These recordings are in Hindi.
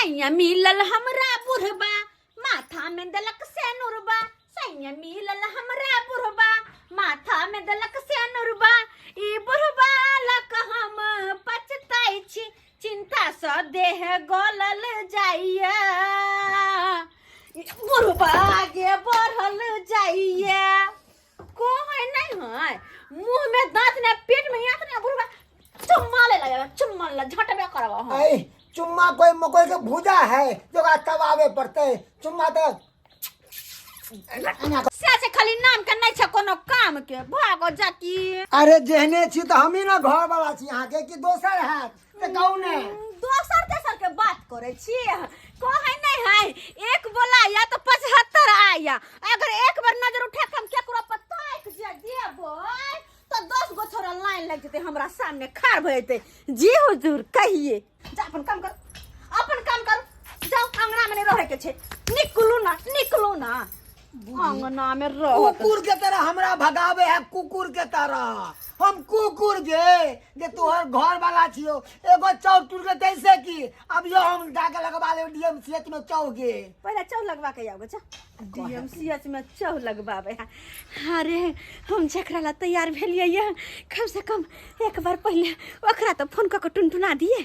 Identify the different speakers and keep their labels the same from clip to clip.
Speaker 1: सैया मिलल हमरा बुढ़बा माथा में दलक से नुरबा सैया मिलल हमरा बुढ़बा माथा में दलक से नुरबा ई बुढ़बा लक हम पछताई छी चिंता स देह गलल जाइया बुढ़बा आगे बढ़ल जाइया को है नहीं है मुंह में दांत ने पेट में आत ने बुढ़बा चुम्मा ले लगा चुम्मा ला झटबे करबा हम
Speaker 2: ए चुम्मा कोई मकोई के भूजा है जो तवावे पड़ते चुम्मा तो
Speaker 1: से खाली नाम के नहीं छ कोनो काम के भागो जाकी
Speaker 2: अरे जेहने छी तो हम ही ना घर वाला छी यहां के कि दोसर है त कौन है
Speaker 1: दोसर तेसर के बात करे छी को है नहीं है एक बोला या तो 75 आया अगर एक बार नजर उठे हम केकरो पर ताक जे देबो तो 10 गो छोरा लाइन लग जते हमरा सामने खाड़ भ जते जी हुजूर कहिए जा अपन काम कर जाओ अंगना में रहे के छे निकलू ना अंगना में रह
Speaker 2: कुकुर के तरह हमरा भगावे है कुकुर के तरह हम कुकुर जे तोहर घर वाला छियो एगो चौ टूट के तैसे की अब यो हम डाके लगवा ले डीएमसीएच में चौ गे
Speaker 1: पहले चौ लगवा के आबो जा डीएमसीएच में चौ लगवावे अरे हम जेकरा ला तैयार भेलिए ये कम से कम एक बार पहले ओकरा तो फोन क के टुनटुना दिए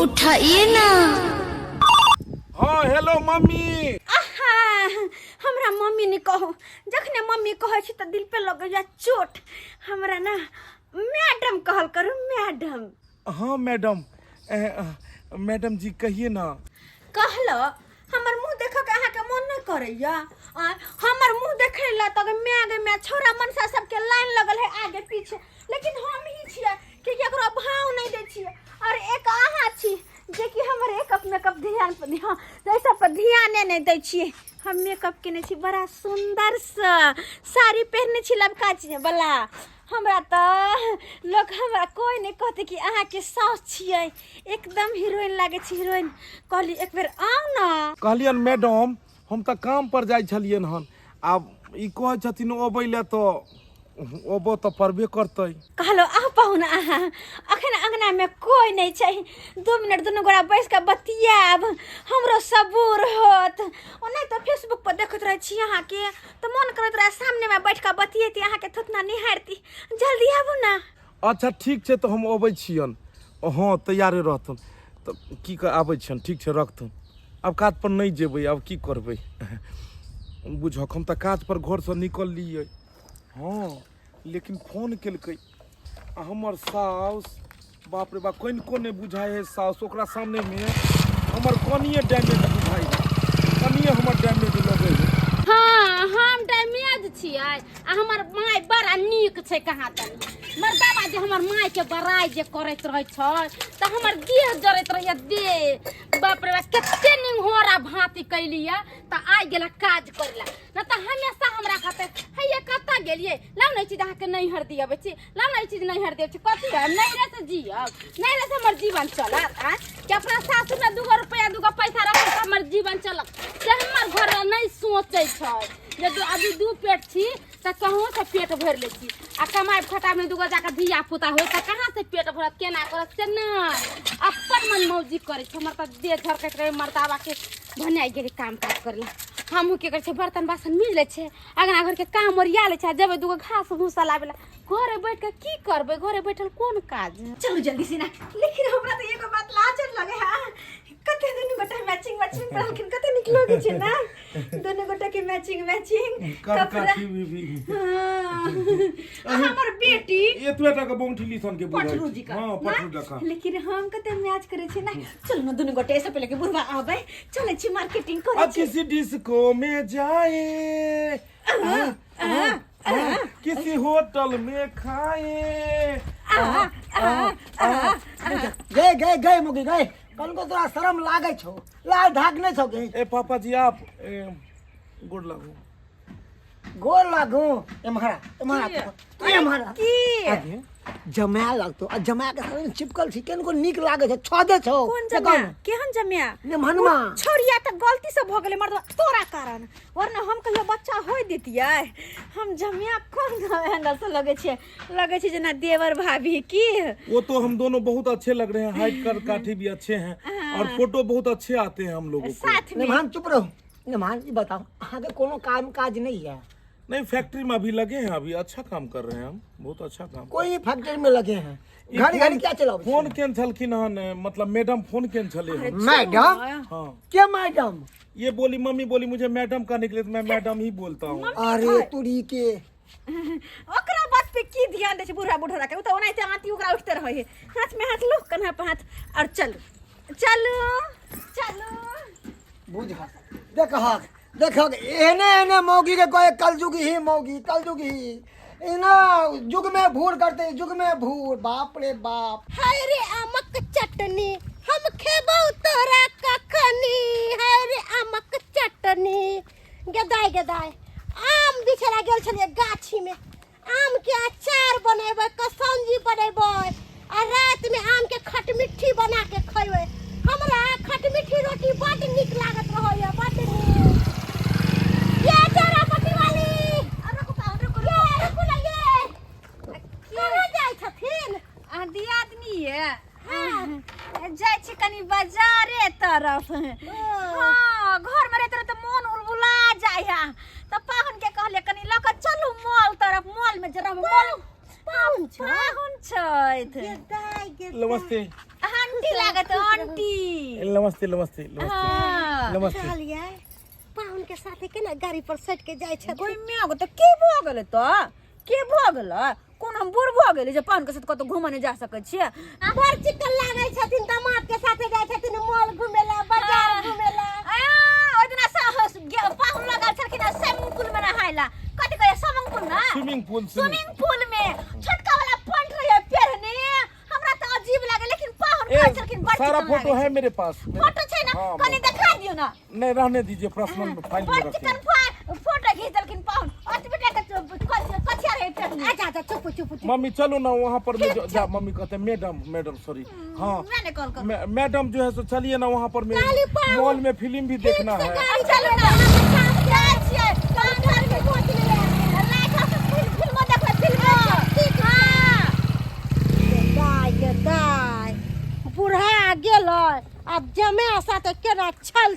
Speaker 3: उठाइए ना
Speaker 4: हाँ हेलो मम्मी
Speaker 1: हमरा मम्मी ने कहो जखने मम्मी कहे छी त दिल पे लग जा चोट हमरा ना मैडम कहल करू मैडम
Speaker 4: हाँ मैडम जी कहिए ना
Speaker 1: कहलो हमर मुंह देख के अहाँ के मन न करैया हमर मुंह देखैला त मैं छोरा मनसा सब के लाइन लगल है आगे पीछे लेकिन हम ही छियै कि केकरो भाव नहीं दै छियै और एक अहाँ छी जे कि हमर एक मेकअप ध्यान पर जैसा पर ध्यान नहीं दै छियै हम मेकअप केने छी बड़ा सुंदर सा साड़ी पहनने छी लबका छी वाला हमरा तो लोग हमरा कोई नहीं कहते कि अहाँ के सास छियै एकदम हीरोइन लागे छी हीरोइन कहली एक बेर आउ ना
Speaker 4: कहलियन मैडम हम त काम पर जाय छलियन हन आब ई कहै छथिन ओबैले तो ओबो तो परबे करतै
Speaker 1: कहलो आ पाहुन अहाँ अखन अंगना में कोई नहीं छै 2 मिनट दुनू गोरा बैस के बतियाब हमरो सबूर होत ओ नहीं तो फेसबुक पर देखत रह छी अहाँ के तो मन करत रह सामने में बैठ के बतियेती अहाँ के थतना निहारती जल्दी आबू ना
Speaker 4: अच्छा ठीक छै तो हम ओबै छियन हाँ तैयारे रहथुन तो की आबै छियन ठीक छै रखथुन अब काज पर नहीं जेबै अब की करबै बुझक हम त काज पर घर से निकल लियै हाँ लेकिन फोन केलकै हमर साउस बाप रे बाप कोने बुझाए है साउस ओकरा सामने में हमर कनिए डैमेज बुझाई कनिए हमर डैमेज लगे है
Speaker 1: हाँ हम डैमेज छियै आ हमर माय बड़ा नीक छै कहाँ तक हमर बाबा जे हमर माय के बड़ाई जे करैत रहै छै त हमर देह जरैत रहै देह बाप रे बाप कते निंघोरा भांति कैलिया त आइ गेला काज करला न त हमेशा हमरा कहते हे ये कत्ता गेलिए लाउ नहीं चीज अहाँ के नहीं हर दियबै छी लाउ नहीं चीज नहीं हर देबै छी कथि है नहीं रे से जियब नहीं रे से हमर जीवन चलत आ कि अपना सासुर में 2 रुपया 2 पैसा रख के हमर जीवन चलत से हमर घर नहीं सोचै छै जे अभी 2 पेट छी त कहूं से पेट भर ले छी आ कमाई खटा में 2 जाके धिया पुता होय त कहां से पेट भरत केना करत से नहीं अपन मन मौजी करे छ हमर त देह झरकत रहे मर्दावा के भनाई गेली काम काज करला हमहू के करे छ बर्तन बासन मिल ले छे अगना घर के काम ओरिया ले छ जब 2 घास भूसा लावेला घरे बैठ के की करबे घरे बैठल कोन काज चलो जल्दी से ना लेकिन हमरा त एगो बात लाजर लगे हां कते दुनु गोटा मैचिंग पर लेकिन कते निक लगे छे ना दोनों गोटा के मैचिंग
Speaker 4: कपड़ा
Speaker 1: हमर बेटी
Speaker 4: एतबेटा के बौंठली सन के बुझाई
Speaker 1: पठरू जी का
Speaker 4: हां पठरू जका
Speaker 1: लेकिन हम कते मैच करे छे ना चल ना दोनों गोटे ऐसे पहले के बुढ़वा आबे चले छी मार्केटिंग करे छी
Speaker 4: किसी डिस्को में जाए किसी होटल में खाए
Speaker 2: गए मुगी गए कल को तोरा शर्म लागे छो लाल धाक नहीं छो गे
Speaker 4: ए पापा जी आप गोड़ लागू
Speaker 2: एमहरा की
Speaker 4: आगे
Speaker 2: जमाया लगतो आ जमाया के साथ चिपकल छी केन को नीक लागे छ छदे छौ
Speaker 3: कौन जमिया केहन जमिया
Speaker 2: निमहनमा
Speaker 3: छोड़िया त गलती से भ गेले मर्द तोरा कारण वरना हम कहियो बच्चा होय देतियै हम जमिया कौन एंगल से लगे छे जना देवर भाभी की
Speaker 4: वो तो हम दोनों बहुत अच्छे लग रहे हैं, हाइट कर काठी भी अच्छे हैं और फोटो बहुत अच्छे आते हैं हम लोगों को।
Speaker 3: साथ में
Speaker 2: निमहन चुप रहो। निमहन जी बताओ अहाँ के कोनो काम काज नहीं है?
Speaker 4: नहीं, फैक्ट्री में अभी लगे हैं, अभी अच्छा काम कर रहे हैं हम, बहुत अच्छा काम।
Speaker 2: कोई फैक्ट्री में लगे हैं? घड़ी घड़ी क्या चलाओ?
Speaker 4: फोन केन छलखिन हन, मतलब मैडम फोन केन छले हन।
Speaker 2: मैडम?
Speaker 4: हाँ,
Speaker 2: क्या मैडम?
Speaker 4: ये बोली मम्मी बोली मुझे मैडम का निकले तो मैं मैडम ही बोलता हूँ।
Speaker 2: अरे तुरी के
Speaker 3: ओकरा बात पे की ध्यान दे छे बूढ़ा बूढ़ा के उ त ओनाइते आंती ओकरा उठते रहे है हाथ में हाथ लो कन्हा पे हाथ और चलो चलो चलो
Speaker 2: बुझ देख एने एने मौगी के कोई कलजुगी ही मौगी कलजुगी ही इना जुग में भूर करते जुग में भूर बाप रे बाप।
Speaker 5: हाय रे आमक चटनी हम खेबौ तोरा कखनी हाय रे आमक चटनी गदाय आम बिछड़ा गेल छलिए गाछी में आम के अचार बनेबै कसौंजी बनेबै आ रात में आम के खटमिट्ठी बना के खइबै हमरा खटमिट्ठी रोटी बड नीक लागत रहैया बड नीक। ये जरा पट्टी वाली रुको ना ये कहाँ जाइ छथिन?
Speaker 3: आदि आदमी है जाय छी कनी बाजारे तरफ हां घर में रहते तो मन उलबुला जाय है त पाहुन के कहले कनी ल के चलू मॉल तरफ मॉल में जरा मॉल पाहुन छैथ
Speaker 4: नमस्ते
Speaker 3: आंटी लागत आंटी
Speaker 4: नमस्ते नमस्ते
Speaker 3: हाँ।
Speaker 4: नमस्ते।
Speaker 5: चलिए पाहुन के साथे केना गाड़ी पर सट के जाइ छथिन?
Speaker 3: कोई में तो के भ गेले त के भ गेले कोन हम बूढ़ भ गेले जे पाहुन के साथ कतो घुमने जा सकै छियै
Speaker 5: बड़ चिकन लागै छथिन दामाद के साथे जाइ छथिन मॉल घुमेला बाजार घुमेला।
Speaker 3: ओइ दिना साहस पाहुन लगल छलखिन स्विमिंग पूल में नहाइला कथि कहे स्विमिंग पूल में छोटका वाला पंट रहे पहने हमरा त अजीब लागे लेकिन पाहुन कहै छलखिन बड़
Speaker 4: सारा फोटो है मेरे पास।
Speaker 3: फोटो छै ना
Speaker 4: हाँ,
Speaker 3: कनी दिखा दियो ना।
Speaker 4: नहीं रहने दीजिए, पर्सनल फाइल में
Speaker 3: बड़
Speaker 4: रखते
Speaker 3: चिकन
Speaker 4: हैं।
Speaker 3: फोटो खींच देलखिन पाहुन और बेटा के कथिया रहे पहने
Speaker 5: अच्छा चुप
Speaker 4: मम्मी चलो ना वहाँ पर जा मम्मी कहते हैं मैडम सॉरी हाँ
Speaker 3: मैंने कॉल कर
Speaker 4: मैडम जो है सो चलिए ना वहाँ पर मॉल में फिल्म भी देखना है।
Speaker 3: चलो ना हम जाय छियै काम घर में पहुंच ले लाइक फिल्म देखले फिल्म ठीक हां
Speaker 5: गदाय बुढ़ा गेलै अब जमे साथे केना छल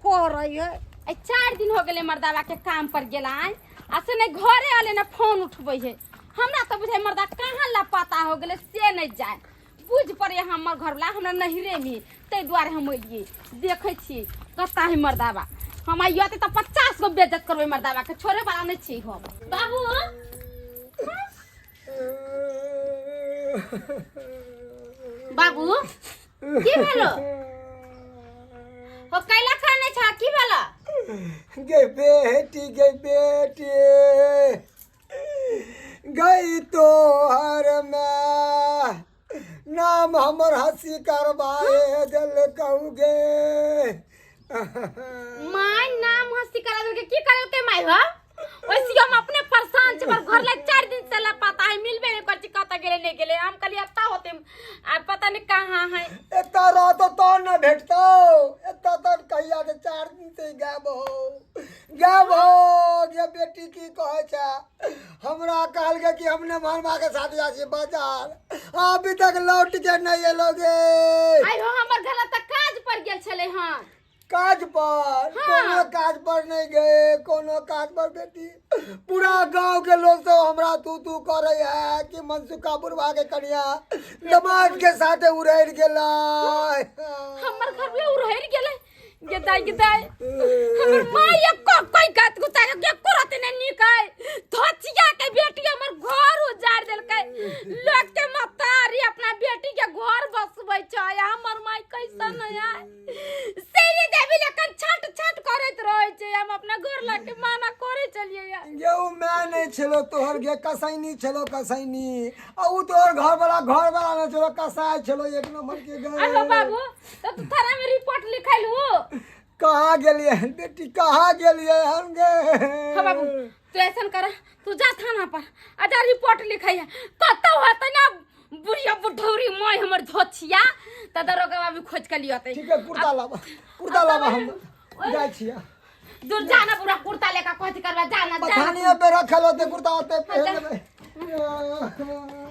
Speaker 5: करे है।
Speaker 1: 4 दिन हो गेले मर्दावा के काम पर गेला आ से नहीं घरे आले ना फोन उठबै है हमरा तो बुझे मर्दा कहाँ लापता हो गेले से नहीं जाए बुझ पड़े हमर घर वाला हमरा नहिरे में तै द्वारे हम अइए देखे छी कता है मर्दावा हम आइयो त 50 गो बेइज्जत करबै मर्दावा के छोड़े वाला नहीं छी हम। बाबू बाबू की भेलो हो कैला खाने छा की भेलो
Speaker 2: गे बेटी गई तो हर में नाम हमर हंसी करवाए दिल कहूगे
Speaker 1: माय नाम हंसी करा दे की करल के माय हो ओसी हम अपने परेशान छ पर घर ले 4 दिन से लापता है मिलबे नहीं करती कता गेले नहीं गेले हम कली अत्ता होते आ पता नहीं कहां है
Speaker 2: एता रात तो न भेटतो एता तो कहिया के 4 दिन से गायब हो ये बेटी की कहे छा हमरा कहल के कि हमने मारमा के साथ जा छी बाजार अभी तक लौट के नहीं एलोगे।
Speaker 1: आई हो हमर घर तक काज पर गेल छले हां
Speaker 2: काज पर कोनो काज पर नहीं गए कोनो काज पर बेटी पूरा गांव के लोग तो हमरा तू करे है कि मनसुखा बुढ़वा के कनिया दमाद के साथे उड़ैर गेला
Speaker 1: हमर घर में उड़ैर गेले गदाई हमर माय कोई कात गुता के करत ने निकाय धोचिया के बेटी हमर घर उजाड़ देलकै लोग के मतारी अपना बेटी के घर बसबै छै हमर माय कैसन है से देवी लेकिन छट करत रहे छै हम अपना घर ला के माना करे चलिए
Speaker 2: ये मैं नहीं छलो तोहर गे कसैनी छलो कसैनी आ उ तोहर घर वाला न छलो कसाय छलो एक नंबर के गए।
Speaker 1: अरे बाबू तो तू थाना में रिपोर्ट लिखैलू
Speaker 2: कहाँ गेलिए बेटी कहाँ गेलिए हम गे
Speaker 1: हाँ बाबू तू ऐसा कर तू जा थाना पर आजा रिपोर्ट लिखाइया कत होत ना बुढ़िया बुढ़ौरी मोय हमर धोछिया त दरोगा बाबू खोज के लियते
Speaker 2: ठीक है कुर्ता लावा हम जाय छिया
Speaker 1: दूर जाना पूरा कुर्ता लेका कथि करबा जाना
Speaker 2: पठानिया पे रखल होते कुर्ता होते पहन लेबै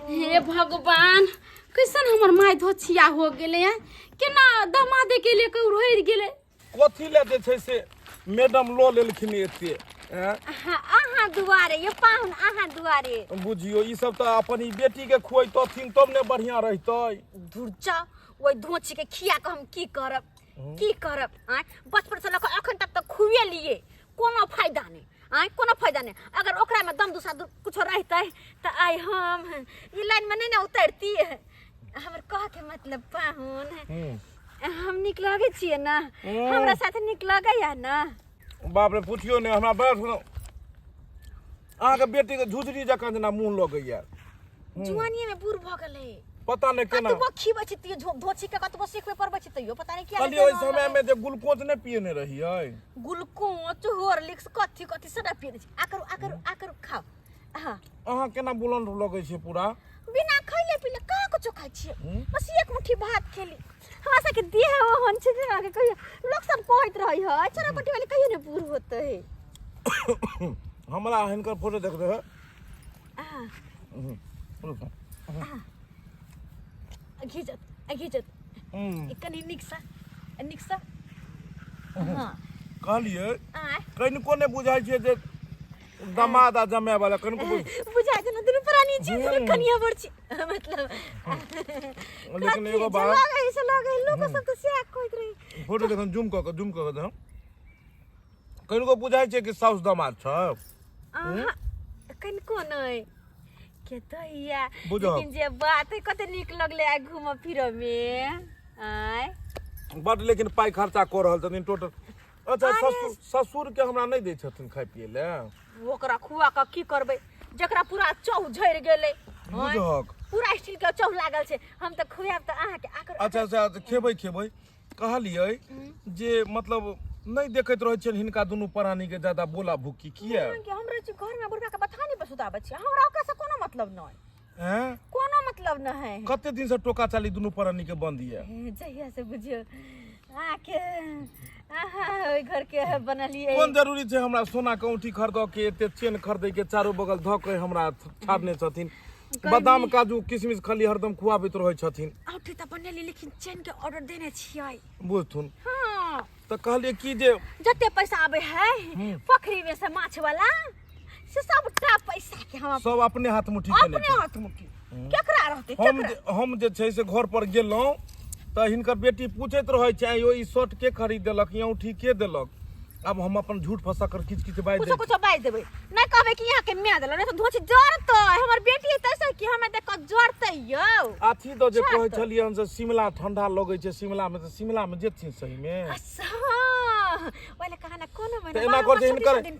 Speaker 1: हे भगवान कैसन हमर माय धोछिया हो गेले हैं केना दमादे के लिए कउ रहि गेले
Speaker 4: कथी ले जे छै से मैडम लो लेलखिन एते
Speaker 3: अहाँ दुआरे ये पाहुन अहाँ दुआरे
Speaker 4: बुझियो ई सब त अपन ई बेटी के खुआइतथिन तब ने बढ़िया रहतै
Speaker 3: धुरचा ओइ धोची के खिया के हम की करब आय बचपन से लक अखन तक त खुए लिए कोनो फायदा नहीं आय कोनो फायदा नहीं अगर ओकरा में दम दूसरा कुछ रहतै त आय हम ई लाइन में नहीं ना उतरती हमर कह के मतलब पाहुन हम निक लगे छिए ना हमरा साथे निक लगे या ना
Speaker 4: बाप रे पूछियो ने हमरा बड़ सुनो अहाँ के बेटी के झुझरी जकां जेना मुंह लगैया
Speaker 3: जुआनिए में बूढ़ भ गेलै
Speaker 4: पता नहीं केना
Speaker 3: कतबो खीबै छी तियो धोची के कतबो सिखबे पड़बै छी तइयो पता नहीं क्या
Speaker 4: खाली ओइ समय में जे ग्लूकोज ने पियने रहियै
Speaker 3: ग्लूकोज हॉर्लिक्स कथि सदा पियै छी आकर खाओ
Speaker 4: अहाँ केना बुलंद लगै छै पूरा
Speaker 3: बिना खइले पिले कहाँ कुछ खाइ छियै बस एक मुट्ठी भात खेली हमरा सबके देह ओहन छै जे आगे कहियो लोग सब कहैत रहै है चरपटी वाली कहियो ने बूढ़ होतै
Speaker 4: हमरा हिनकर फोटो देख दे
Speaker 3: घिचत कनी निकसा हां
Speaker 4: कहलिए कनिको ने बुझाइ छै जे दमाद आ जमाय वाला कनिको
Speaker 3: बुझाइ छै न दुनु प्राणी छी कनिया बड़ छी मतलब
Speaker 4: लेकिन एगो बात
Speaker 3: लगे लोग सब तो से कहैत रही
Speaker 4: फोटो देखन जूम क के दे कनिको बुझाइ छै कि साउस दमाद छ
Speaker 3: कनिको नहीं के तइया
Speaker 4: बुझो।
Speaker 3: लेकिन जे बात है कते निक लगले आ घूम फिर में आय
Speaker 4: बड लेकिन पाई खर्चा कर रहल छथिन टोटल अच्छा ससुर के हमरा नहीं दै छथिन खाइ पिए ले
Speaker 3: ओकरा खुआ के की करबै जकरा पूरा चौह झड़ गेलै
Speaker 4: बुझक
Speaker 3: पूरा स्टील के चौह लागल छै हम त खुआब त अहाँ के आकर
Speaker 4: अच्छा खेबै कहलिए जे मतलब नहीं देखैत रहै छियन हिनका दुनू प्राणी के ज्यादा बोला भूकी किया
Speaker 3: कि हमरा घर में बुढ़ा के बथानी पर सुताबै छी हमरा ओकरा से कोनो मतलब नहीं
Speaker 4: हैं
Speaker 3: कोनो मतलब न है
Speaker 4: कते दिन से टोका चाली दुनू प्राणी के बंद ये
Speaker 3: जहिया से बुझियो आके ओइ घर के बनलिए
Speaker 4: कोन जरूरी छै हमरा सोना के औंठी खरीद के एते चेन खरीदै के चारो बगल ध के हमरा छाड़ने छथिन बादाम काजू किशमिश खाली हरदम खुआबैत रहै छथिन
Speaker 3: औंठी त बनली लेकिन चेन के ऑर्डर देने छियै
Speaker 4: बुझथुन
Speaker 3: हां
Speaker 4: त कहलिए कि जे
Speaker 3: जते पैसा आबे है पोखरी में से माछ वाला से सबटा पैसा के हम
Speaker 4: सब अपने हाथ मुट्ठी केने
Speaker 3: अपने हाथ मुट्ठी केकरा रहते
Speaker 4: हम जे छै से घर पर गेलौं त हिनकर बेटी पूछैत रहै छै यो ई शर्ट के खरीद देलक ई औंठी के देलक अब हम अपन झूठ फंसा कर किछ बाज दे
Speaker 3: कुछ बाज देबै नै कहबै कि यहाँ के मैं देल नै त धोची जड़तै हमर बेटी तैसे कि हमें देख जड़तै यौ
Speaker 4: आथी दो जे कहै छलियै हम से शिमला ठंडा लगै छै शिमला में त शिमला में जेथिन सही में
Speaker 3: ओले कहा ना कोनो में
Speaker 4: एना कर जे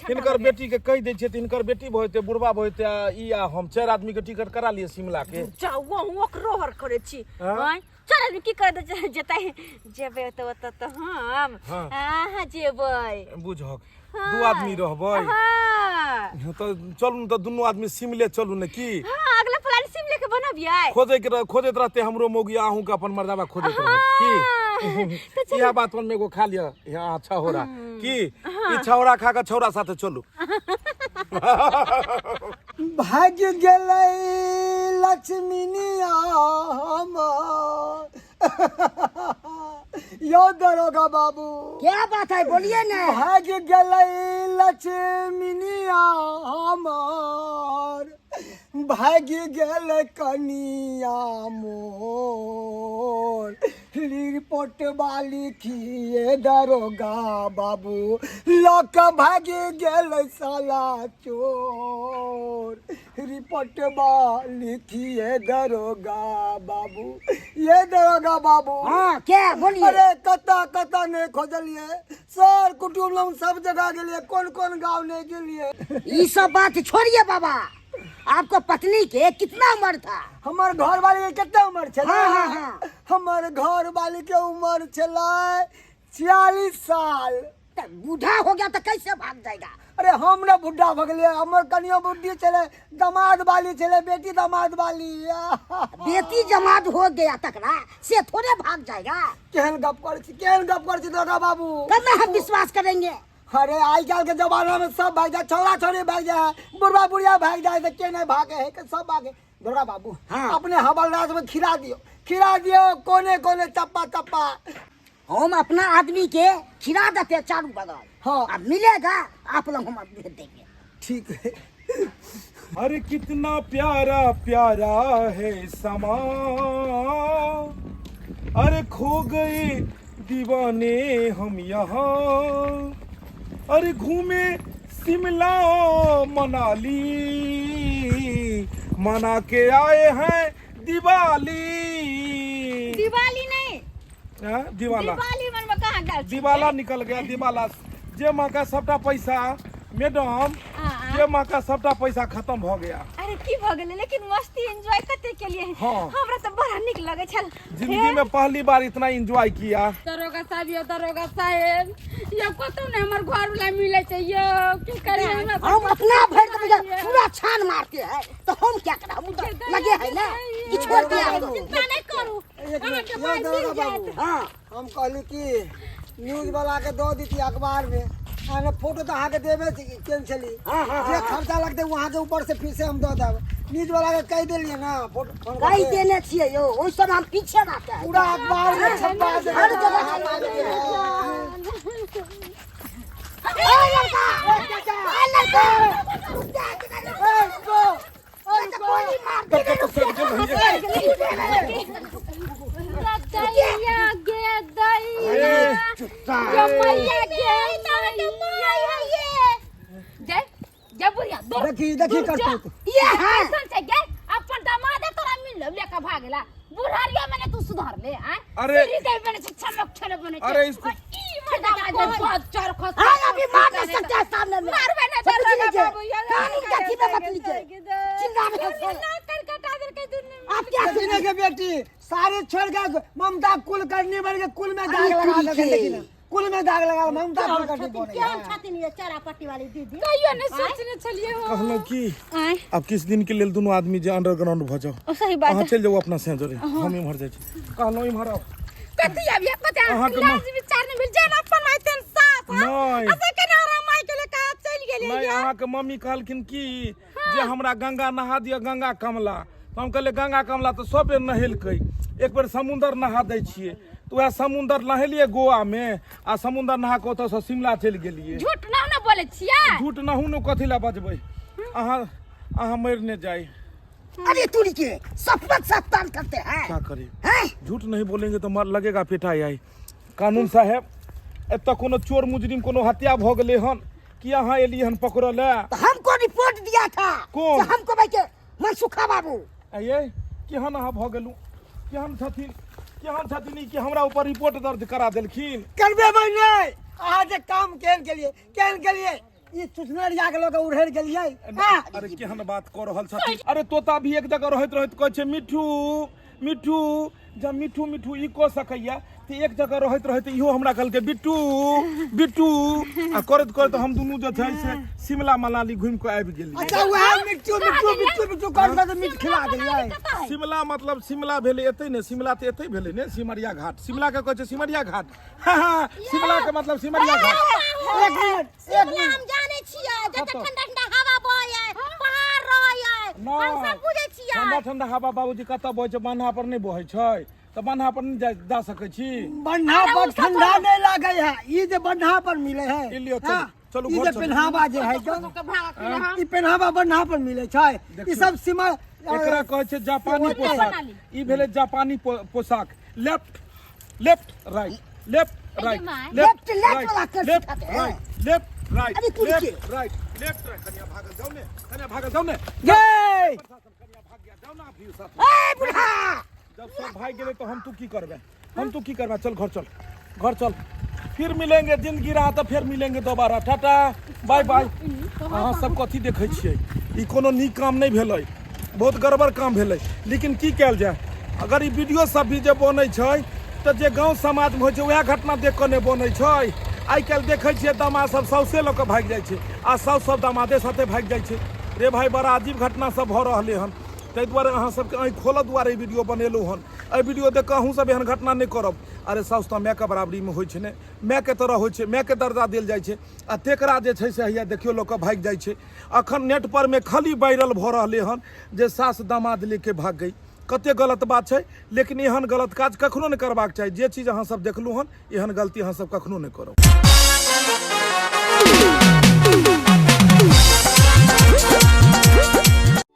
Speaker 4: हिनकर बेटी के कह दै छै त हिनकर बेटी भइते बुढ़बा भइते ई आ हम चार आदमी के टिकट करा लिए शिमला के
Speaker 3: जाओ वो रोहर करे छी हैं चार आदमी की कर दे जेतै जेबे त हम हां जेबै
Speaker 4: बुझक दू आदमी रहबै हां त चलू न त दुनू आदमी शिमले चलू न की
Speaker 3: हां अगला प्लान शिमले के बनबियै
Speaker 4: खोजैत रहते हमरो मोगी आहू के अपन मर्दाबा खोजैत रहत की इहा बात में एगो खा लिया यहाँ छौरा की ई छौरा खा के छौरा साथे चलू
Speaker 2: भाग गेलै लक्ष्मीनिया हमर यो दरोगा बाबू
Speaker 5: क्या बात है बोलिए ना
Speaker 2: भाग गेलै लक्ष्मीनिया हमर भाग गेल कनिया मोर रिपोर्ट वाली किए दरोगा बाबू लक भाग गेल साला चोर रिपोर्ट वाली किए दरोगा बाबू ये दरोगा बाबू
Speaker 5: हाँ क्या बोलिए
Speaker 2: अरे कता नहीं खोजलिए सर कुटुम लोग सब जगह गेलिए कौन गांव नहीं गेलिए
Speaker 5: ये सब बात छोड़िए बाबा आपको पत्नी के कितना उम्र था
Speaker 2: हमार घर वाली के कितना उम्र छला
Speaker 5: हाँ।
Speaker 2: हमार घर वाली के उम्र छला 46 साल
Speaker 5: तो बूढ़ा हो गया तो कैसे भाग जाएगा?
Speaker 2: अरे हम ना बुढ़ा भगलिए, हमर कनियो बुद्धि चले, दामाद वाली चले, बेटी दामाद वाली।
Speaker 5: बेटी जमात हो गया तकरा से थोड़े भाग जाएगा।
Speaker 2: केहन गप कर छी दादा बाबू।
Speaker 5: तब हम विश्वास करेंगे।
Speaker 2: अरे आज कल के जमाना में सब भाग जाए, छोरा छोरी भाग जाए, बुढ़वा बुढ़िया भाग जाए, तो के नहीं भागे है कि सब भागे। दुर्गा बाबू
Speaker 5: हाँ।
Speaker 2: अपने हवलदार में खिला दियो कोने कोने चप्पा चप्पा।
Speaker 5: हम अपना आदमी के खिला देते चारू बगल।
Speaker 2: हाँ।
Speaker 5: अब मिलेगा आप लोग हम भेज देंगे।
Speaker 2: ठीक है।
Speaker 4: अरे कितना प्यारा प्यारा है समा, अरे खो गए दीवाने हम यहाँ। अरे घूमे शिमला मनाली, मना के आए हैं दिवाली।
Speaker 3: दिवाली नहीं,
Speaker 4: हाँ, दिवाला
Speaker 3: दिवाली मन में कहाँ गल?
Speaker 4: दिवाला निकल गया। दिवाला जे माँ का सबटा पैसा मैडम, जे माँ का सबटा पैसा खत्म हो गया।
Speaker 3: अरे की भ गेलै, लेकिन मस्ती एंजॉय करते के लिए
Speaker 4: हाँ।
Speaker 3: हमरा तो बड़ा निक लगे छल।
Speaker 4: जिंदगी में पहली बार इतना एंजॉय किया।
Speaker 1: दरोगा साहब यो दरोगा साहेब यो कतौ ने हमर घर वाला मिले छै यो, की करे
Speaker 5: हम अपना भर के पूरा छान मारते हैं तो हम क्या करें? हम तो लगे है ना कि छोड़ दिया।
Speaker 1: चिंता नहीं करू, अहाँके माय मिल जायत।
Speaker 2: हाँ हम कहली कि न्यूज वाला के दो दी अखबार में, आने फोटो तो अहाँ के देवे कैंसली, जे खर्चा लगते वहाँ के ऊपर से फिर से हम दो देव। न्यूज वाला के कह दिलिए ना, फोटो
Speaker 5: कई देने छिए यो, ओइ सब हम पीछे रहते हैं।
Speaker 2: पूरा अखबार में छपा दे।
Speaker 5: हर जगह छपा दे। ए लड़का, ए लड़का, गोली मार दे।
Speaker 1: दैया गे दैया, यो मैया गे दैया। जय बुढ़िया
Speaker 2: देखी करते
Speaker 5: ये है
Speaker 1: ऐसन छै गे, अपन दामादे तोरा मिल लेके भागेला। बुढ़ारिया मैंने तू सुधार ले।
Speaker 4: अरे
Speaker 1: हृदय बने छै, चमक छले बने छै।
Speaker 4: अरे इसको
Speaker 1: बहुत चार खस
Speaker 5: हाँ, अभी मार नहीं सकते हैं सामने में।
Speaker 1: मारबे नहीं
Speaker 5: समझ
Speaker 1: दरोगा
Speaker 5: लीजिए।
Speaker 1: बाबू, यार
Speaker 5: कानून के अथी में मत लीजिए। चिल्ला रहे हैं।
Speaker 1: कलकत्ता दर के दुनिया
Speaker 5: आप क्या
Speaker 2: देखी के बेटी सारे छोड़ के ममता कुल करनी बन के कुल में दाग लगा
Speaker 5: अरे
Speaker 2: दे। लेकिन कुल में दाग लगा ममता कुल करनी बोले।
Speaker 5: क्या हम छाती नहीं है चारा पट्टी वाली दीदी?
Speaker 1: कहियो नहीं सोचने छलिए हो।
Speaker 4: कहलो कि अब किस दिन के लेल दोनों आदमी जे अंडरग्राउंड भ जाओ।
Speaker 3: सही बात
Speaker 4: अहाँ चल जाओ अपना से जोरे, हम इमहर जाय छी। कहलो इमहर आओ।
Speaker 1: कथी अब ये पता
Speaker 4: अहाँ के
Speaker 1: लाज विचार नहीं मिल जाए ना अपन आइतन साथ।
Speaker 4: नहीं।
Speaker 1: ऐसे के ना माय के लिए कहा चल गेले।
Speaker 4: नहीं, अहाँ के मम्मी कहलखिन कि जे हमरा गंगा नहा दिया, गंगा कमला। तो हम कहले गंगा कमला तो सब बेर नहेलकै, एक बेर समुंदर नहा दै छियै। तो वह समुंदर नहेलिए गोवा में, आ समुंदर नहा के ओतऽ से शिमला चलि गेलिए।
Speaker 1: झूठ ना बोले छिया।
Speaker 4: झूठ नहु न कथी ला बजबै। अहाँ मरने जाए।
Speaker 5: अरे तुरी के सपन सप्तान करते हैं।
Speaker 4: क्या करे,
Speaker 5: हैं?
Speaker 4: झूठ नहीं बोलेंगे तो मर लगेगा पिटाई आई। कानून साहेब एतऽ कोनो चोर मुजरिम कोनो हत्या भ गेलै हन कि अहाँ एलिए हन पकड़ऽ ले?
Speaker 5: तो हमको रिपोर्ट दिया था।
Speaker 4: कौन?
Speaker 5: कि हमको भाई के मनसुखा बाबू।
Speaker 4: ये केहन अहाँ भ गेलू? केहन छथिन कि हमरा ऊपर रिपोर्ट दर्ज करा देलखिन?
Speaker 2: करबे नहीं अहाँ जे काम केहन के लिए ई चुचनरिया के लोग उड़ेर गेलिए।
Speaker 4: अरे केहन बात कह रहल छथिन? अरे तोता भी एक जगह रहैत कहै छै मिठू मिठू। जब मिठू मिठू ई कह सकैया तो एक जगह रहैत इहो हमरा कहलकै बिट्टू बिट्टू। आ करैत हम दुनू जे छै से शिमला मनाली घूम के आबि गेलिए।
Speaker 2: अच्छा वह मिट्टू कर दे मीट खिला देलिए।
Speaker 4: शिमला मतलब शिमला भेलै एतै ने, शिमला तो एतै भेलै ने, सिमरिया घाट। शिमला के कहै छै सिमरिया घाट। हाँ, शिमला के मतलब सिमरिया घाट।
Speaker 2: एक मिनट
Speaker 5: हम जाने छियै जते ठंडा ठंडा हवा बहै पहाड़ रहै हम सब बुझै छियै।
Speaker 4: ठंडा ठंडा हवा बाबूजी कतऽ बहै छै? बन्हा पर नहीं बहै छै तो बन्हा पर नहीं जा सकै छी।
Speaker 2: बन्हा पर ठंडा नहीं लागे है, ई जे बन्हा पर मिले है।
Speaker 4: ई लियो, चलू
Speaker 2: ई
Speaker 4: घर
Speaker 2: जे
Speaker 4: चलू।
Speaker 2: पहनावा जे है ई पहनावा बन्हा पर मिले छै। ई सब सीमा
Speaker 4: एकरा कहै छै जापानी पोशाक। ई भेलै जापानी पोशाक। Left left right, left right,
Speaker 5: left वाला कर
Speaker 4: लेफ्ट
Speaker 5: सिखाते हैं।
Speaker 4: राइट, लेफ्ट राइट,
Speaker 5: अरे तुम के?
Speaker 4: Left right, left right. कनिया भागल जाओ ने, कनिया भागल जाओ ने।
Speaker 2: जय
Speaker 4: कनिया भाग गया, जाओ ना अभी साथ।
Speaker 5: ए बुढ़ा
Speaker 4: जब सब भाग गेले तो हम तू की करबे? चल घर चल। फिर मिलेंगे, जिंदगी रहा तो फिर मिलेंगे दोबारा। Tata bye bye. अहाँ सब कथी देखै छियै? ई कोनो नीक काम नहीं भेलै, बहुत गड़बड़ काम भेलै। लेकिन की कयल जाय? अगर ई वीडियो सब भी जे बनै छै तो जे गांव समाज में होइ छै वएह घटना देख के नहीं बनै छै। आइ काल्हि देखै छियै दामाद सब साउसे लऽ कऽ भागि जाइ छै आ साउस सब दामादे साथे भागि जाइ छै। रे भाई बड़ा अजीब घटना सब भऽ रहलै हन, ताहि दुआरे अहाँ सबके आँखि खोलऽ दुआरे ई वीडियो बनेलहुँ हन। एहि वीडियो देख कऽ अहूँ सब एहन घटना नहि करब। अरे साउस तऽ मायके बराबरीमे होइ छै ने, मायके तरह होइ छै, मायके दर्जा देल जाइ छै। आ तेकरा जे छै से हैया देखियौ लोक भागि जाइ छै। अखन नेट पर में खाली वायरल भऽ रहलै हन जे सास दामाद लेके भाग गई। कते गलत बात छै, लेकिन एहन गलत काज कखनो नहि करबाक चाही। जे चीज अहाँ सब देखलहुँ हन एहन गलती अहाँ सब कखनो नहि करब।